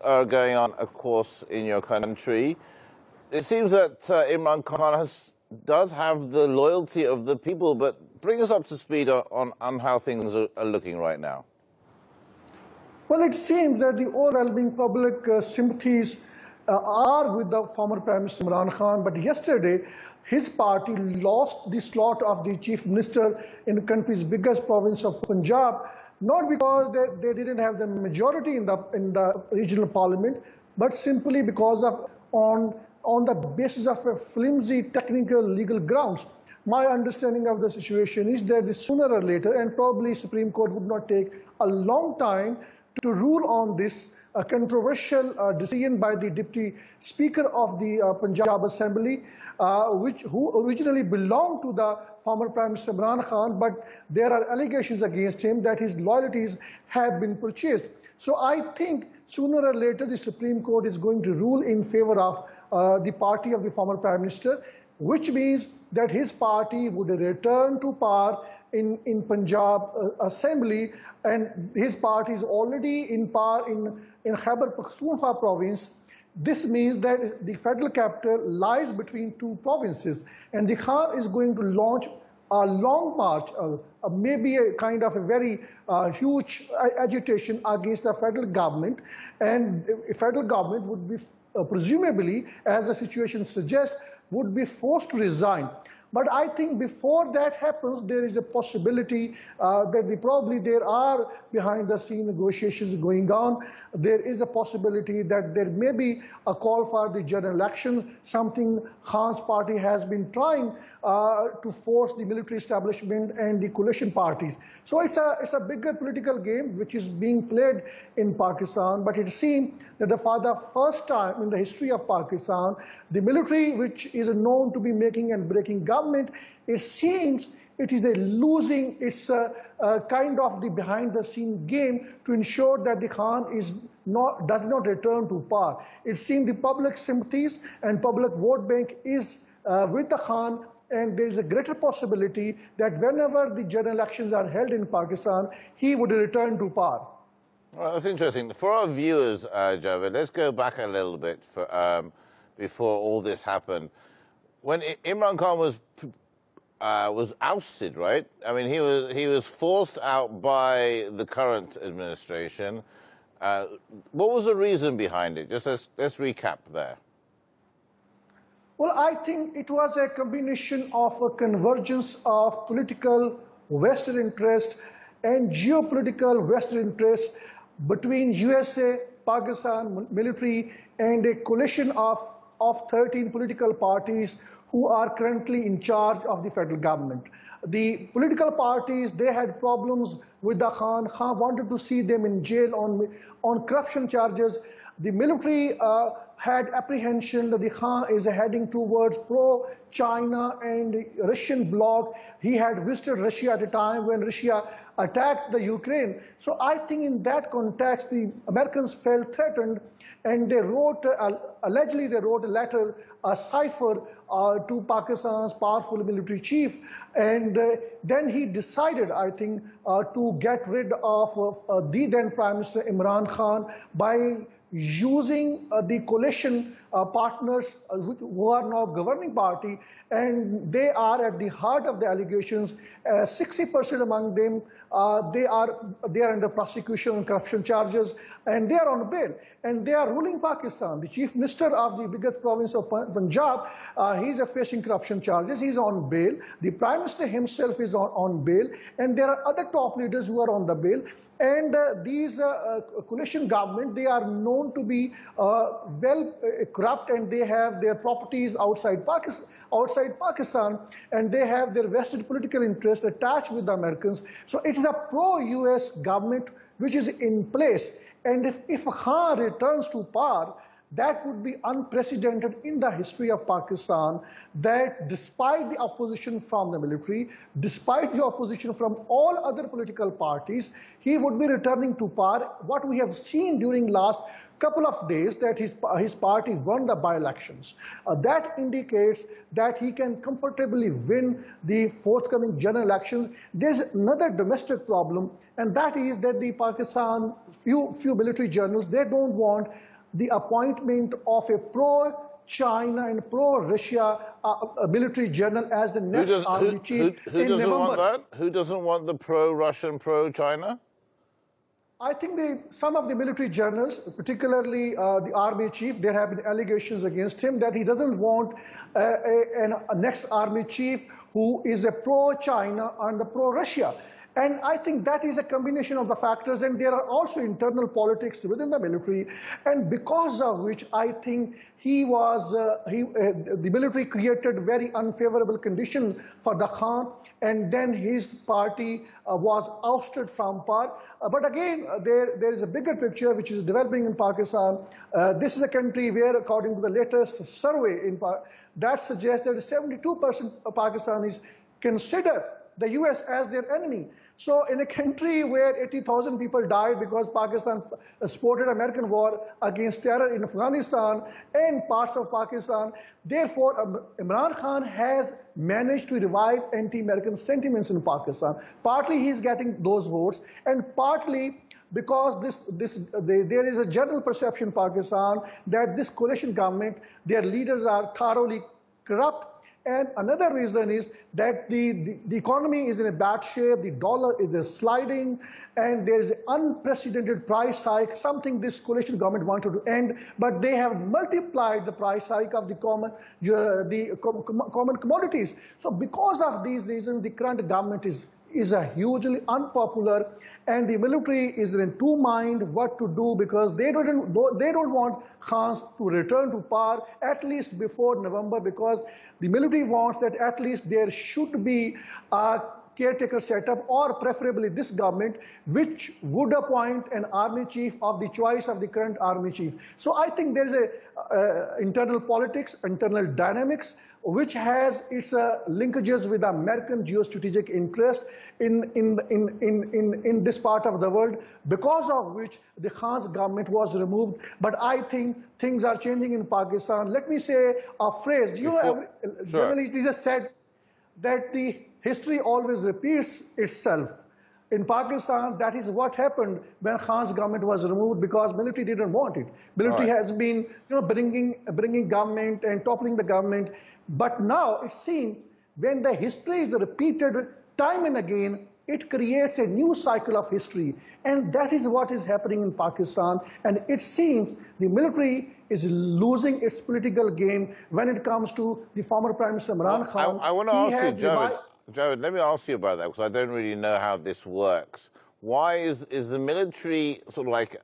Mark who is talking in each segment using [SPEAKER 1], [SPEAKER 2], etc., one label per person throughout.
[SPEAKER 1] are going on, of course, in your country. It seems that Imran Khan does have the loyalty of the people, but bring us up to speed on how things are looking right now.
[SPEAKER 2] Well, it seems that the overwhelming public sympathies are with the former Prime Minister Imran Khan, but yesterday his party lost the slot of the Chief Minister in the country's biggest province of Punjab, not because they didn't have the majority in the regional parliament, but simply because of on the basis of a flimsy technical legal grounds. My understanding of the situation is that sooner or later, and probably Supreme Court would not take a long time to rule on this controversial decision by the Deputy Speaker of the Punjab Assembly, who originally belonged to the former Prime Minister Imran Khan, but there are allegations against him that his loyalties have been purchased. So I think sooner or later the Supreme Court is going to rule in favor of the party of the former Prime Minister, which means that his party would return to power in Punjab Assembly, and his party is already in power in Khyber Pakhtunkhwa province. This means that the federal capital lies between two provinces, and the Khan is going to launch a long march, maybe a kind of a very huge agitation against the federal government, and the federal government would be presumably, as the situation suggests, would be forced to resign. But I think before that happens, there is a possibility that probably there are behind the scene negotiations going on. There is a possibility that there may be a call for the general elections, something Khan's party has been trying to force the military establishment and the coalition parties. So it's a bigger political game which is being played in Pakistan, but it seems that for the first time in the history of Pakistan, the military, which is known to be making and breaking government, it seems it is losing its kind of the behind-the-scene game to ensure that the Khan does not return to power. It seems the public sympathies and public vote bank is with the Khan, and there is a greater possibility that whenever the general elections are held in Pakistan, he would return to power.
[SPEAKER 1] Well, that's interesting. For our viewers, Javed, let's go back a little bit before all this happened. When Imran Khan was ousted, right? I mean, he was forced out by the current administration. What was the reason behind it? Just let's recap there.
[SPEAKER 2] Well, I think it was a combination of a convergence of political vested interest and geopolitical vested interest between USA, Pakistan military, and a coalition of 13 political parties who are currently in charge of the federal government. The political parties, they had problems with the Khan. Khan wanted to see them in jail on corruption charges. The military had apprehension that the Khan is heading towards pro-China and Russian bloc. He had visited Russia at a time when Russia attacked the Ukraine. So I think in that context, the Americans felt threatened, and they wrote, allegedly they wrote a letter, a cipher to Pakistan's powerful military chief, and then he decided, I think, to get rid of the then Prime Minister Imran Khan by using the coalition partners who are now governing party, and they are at the heart of the allegations. 60% among them, they are under prosecution on corruption charges, and they are on bail, and they are ruling Pakistan. The Chief Minister of the biggest province of Punjab, he's facing corruption charges. He's on bail. The Prime Minister himself is on bail, and there are other top leaders who are on the bail. And these coalition government, they are known to be well corrupt, and they have their properties outside Pakistan, and they have their vested political interests attached with the Americans. So it is a pro-US government which is in place. And if Khan returns to power, that would be unprecedented in the history of Pakistan, that despite the opposition from the military, despite the opposition from all other political parties, he would be returning to power. What we have seen during last couple of days, that his party won the by-elections. That indicates that he can comfortably win the forthcoming general elections. There's another domestic problem, and that is that the Pakistan, few military journals, they don't want the appointment of a pro-China and pro-Russia military general as the next army chief
[SPEAKER 1] who
[SPEAKER 2] in
[SPEAKER 1] doesn't
[SPEAKER 2] November.
[SPEAKER 1] want that? Who doesn't want the pro-Russian, pro-China?
[SPEAKER 2] I think some of the military generals, particularly the army chief, there have been allegations against him that he doesn't want a next army chief who is a pro-China and a pro-Russia. And I think that is a combination of the factors, and there are also internal politics within the military, and because of which I think the military created very unfavorable condition for the Khan, and then his party was ousted from power. But again, there is a bigger picture which is developing in Pakistan. This is a country where, according to the latest survey, that suggests that 72% of Pakistanis consider the US as their enemy. So in a country where 80,000 people died because Pakistan supported American war against terror in Afghanistan and parts of Pakistan, therefore Imran Khan has managed to revive anti-American sentiments in Pakistan. Partly he's getting those votes, and partly because there is a general perception in Pakistan that this coalition government, their leaders are thoroughly corrupt. And another reason is that the economy is in a bad shape, the dollar is sliding, and there is an unprecedented price hike, something this coalition government wanted to end, but they have multiplied the price hike of the common commodities. So because of these reasons, the current government is a hugely unpopular, and the military is in two minds what to do, because they don't want Khan to return to power at least before November, because the military wants that at least there should be a caretaker setup, or preferably this government, which would appoint an army chief of the choice of the current army chief. So I think there is internal politics, internal dynamics, which has its linkages with American geostrategic interest in this part of the world, because of which the Khan's government was removed. But I think things are changing in Pakistan. Let me say a phrase. Generally it is said that the history always repeats itself. In Pakistan, that is what happened when Khan's government was removed, because military didn't want it. Military has been, bringing government and toppling the government. But now it seems when the history is repeated time and again, it creates a new cycle of history. And that is what is happening in Pakistan. And it seems the military is losing its political game when it comes to the former Prime Minister Imran Khan.
[SPEAKER 1] I want to ask you, Javed, let me ask you about that, because I don't really know how this works. Why is the military sort of like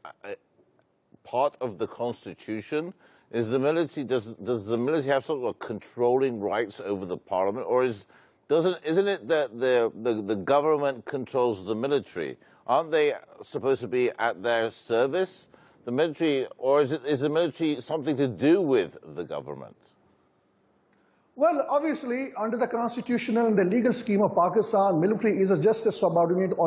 [SPEAKER 1] part of the constitution? Is the military, does the military have sort of controlling rights over the parliament, or isn't it that the government controls the military? Aren't they supposed to be at their service, the military, or is the military something to do with the government?
[SPEAKER 2] Well, obviously, under the constitutional and the legal scheme of Pakistan, military is just a subordinate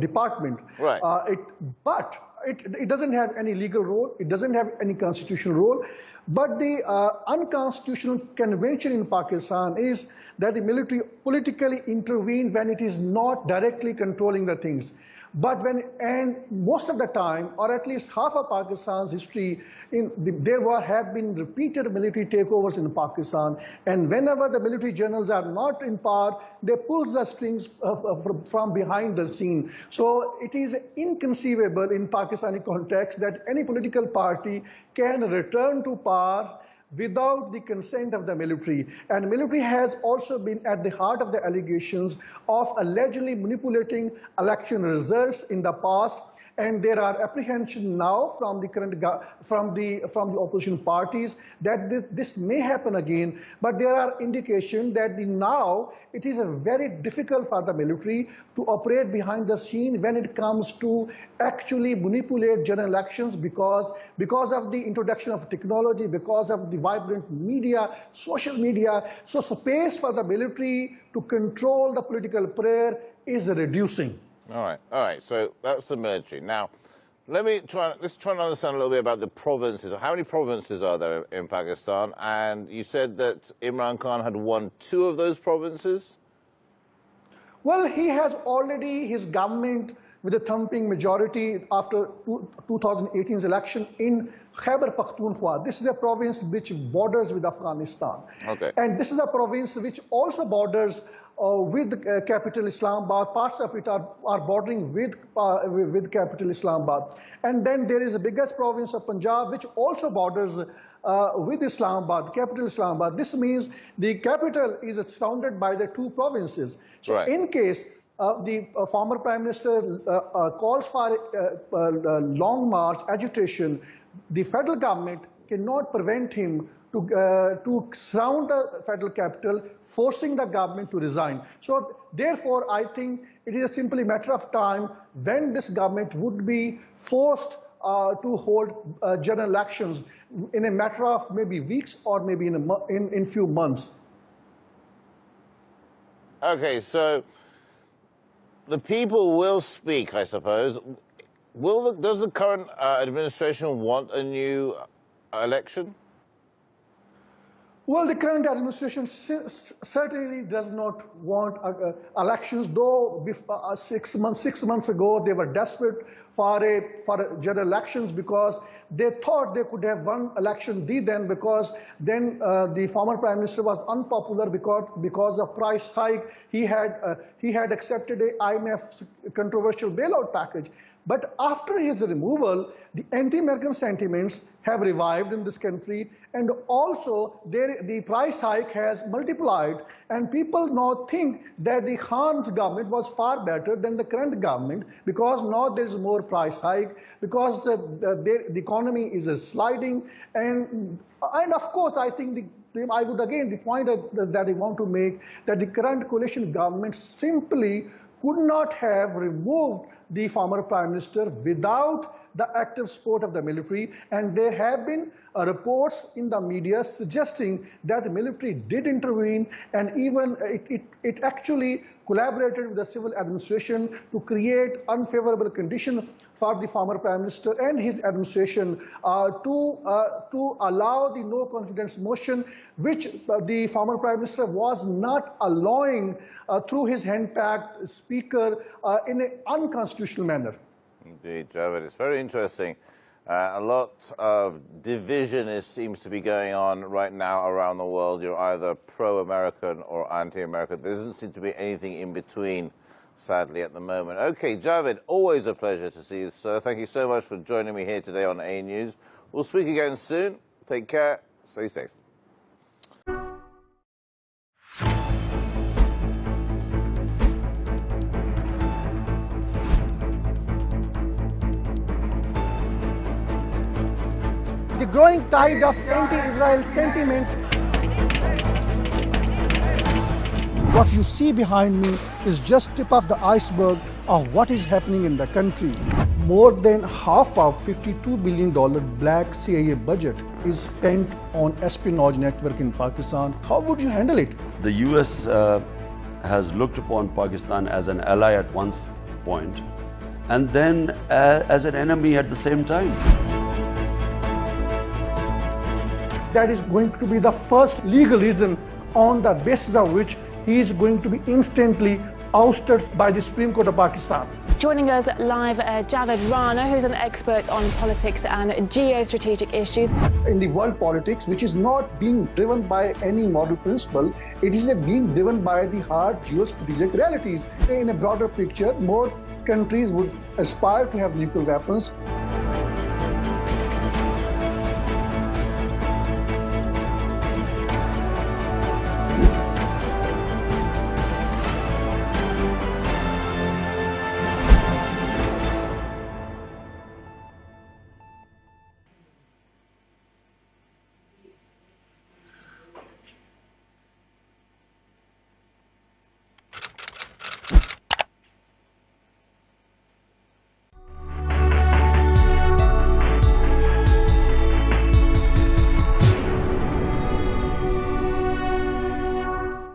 [SPEAKER 2] department.
[SPEAKER 1] Right.
[SPEAKER 2] But it doesn't have any legal role. It doesn't have any constitutional role. But the unconstitutional convention in Pakistan is that the military politically intervene when it is not directly controlling the things. But and most of the time, or at least half of Pakistan's history, have been repeated military takeovers in Pakistan. And whenever the military generals are not in power, they pull the strings from behind the scene. So it is inconceivable in Pakistani context that any political party can return to power without the consent of the military. And military has also been at the heart of the allegations of allegedly manipulating election results in the past. And there are apprehensions now from the opposition parties that this may happen again. But there are indications that now it is very difficult for the military to operate behind the scene when it comes to actually manipulate general elections, because of the introduction of technology, because of the vibrant media, social media. So space for the military to control the political prayer is reducing.
[SPEAKER 1] All right. So that's the military. Now, let's try and understand a little bit about the provinces. How many provinces are there in Pakistan? And you said that Imran Khan had won 2 of those provinces?
[SPEAKER 2] Well, he has already, his government with a thumping majority after 2018's election in Khyber Pakhtunkhwa. This is a province which borders with Afghanistan.
[SPEAKER 1] Okay.
[SPEAKER 2] And this is a province which also borders with the capital Islamabad. Parts of it are bordering with capital Islamabad. And then there is the biggest province of Punjab, which also borders with Islamabad, capital Islamabad. This means the capital is surrounded by the two provinces. So
[SPEAKER 1] right.
[SPEAKER 2] in case the former Prime Minister calls for long march, agitation, the federal government cannot prevent him to surround the federal capital, forcing the government to resign. So therefore, I think it is simply a matter of time when this government would be forced to hold general elections in a matter of maybe weeks or maybe in few months.
[SPEAKER 1] Okay, so the people will speak, I suppose. Does the current administration want a new election?
[SPEAKER 2] Well, the current administration certainly does not want elections, though 6 months ago they were desperate for general elections because they thought they could have won election then, because then the former Prime Minister was unpopular because of price hike. He had accepted a IMF controversial bailout package. But after his removal, the anti-American sentiments have revived in this country, and also the price hike has multiplied, and people now think that the Khan's government was far better than the current government because now there is more price hike, because the economy is sliding, and of course I think I would again, the point that I want to make, that the current coalition government simply could not have removed the former Prime Minister without the active support of the military. And there have been reports in the media suggesting that the military did intervene, and even it actually collaborated with the civil administration to create unfavorable conditions for the former Prime Minister and his administration to allow the no confidence motion, which the former Prime Minister was not allowing through his hand-packed speaker in an unconstitutional manner.
[SPEAKER 1] Indeed, Javed. It's very interesting. A lot of division seems to be going on right now around the world. You're either pro-American or anti-American. There doesn't seem to be anything in between, sadly, at the moment. Okay, Javed, always a pleasure to see you, sir. Thank you so much for joining me here today on A News. We'll speak again soon. Take care. Stay safe.
[SPEAKER 2] The growing tide of anti-Israel sentiments. What you see behind me is just tip of the iceberg of what is happening in the country. More than half of $52 billion black CIA budget is spent on espionage network in Pakistan. How would you handle it?
[SPEAKER 3] The US has looked upon Pakistan as an ally at one point and then as an enemy at the same time.
[SPEAKER 2] That is going to be the first legal reason on the basis of which he is going to be instantly ousted by the Supreme Court of Pakistan.
[SPEAKER 4] Joining us live, Javed Rana, who's an expert on politics and geostrategic issues.
[SPEAKER 2] In the world politics, which is not being driven by any moral principle, it is being driven by the hard geostrategic realities. In a broader picture, more countries would aspire to have nuclear weapons.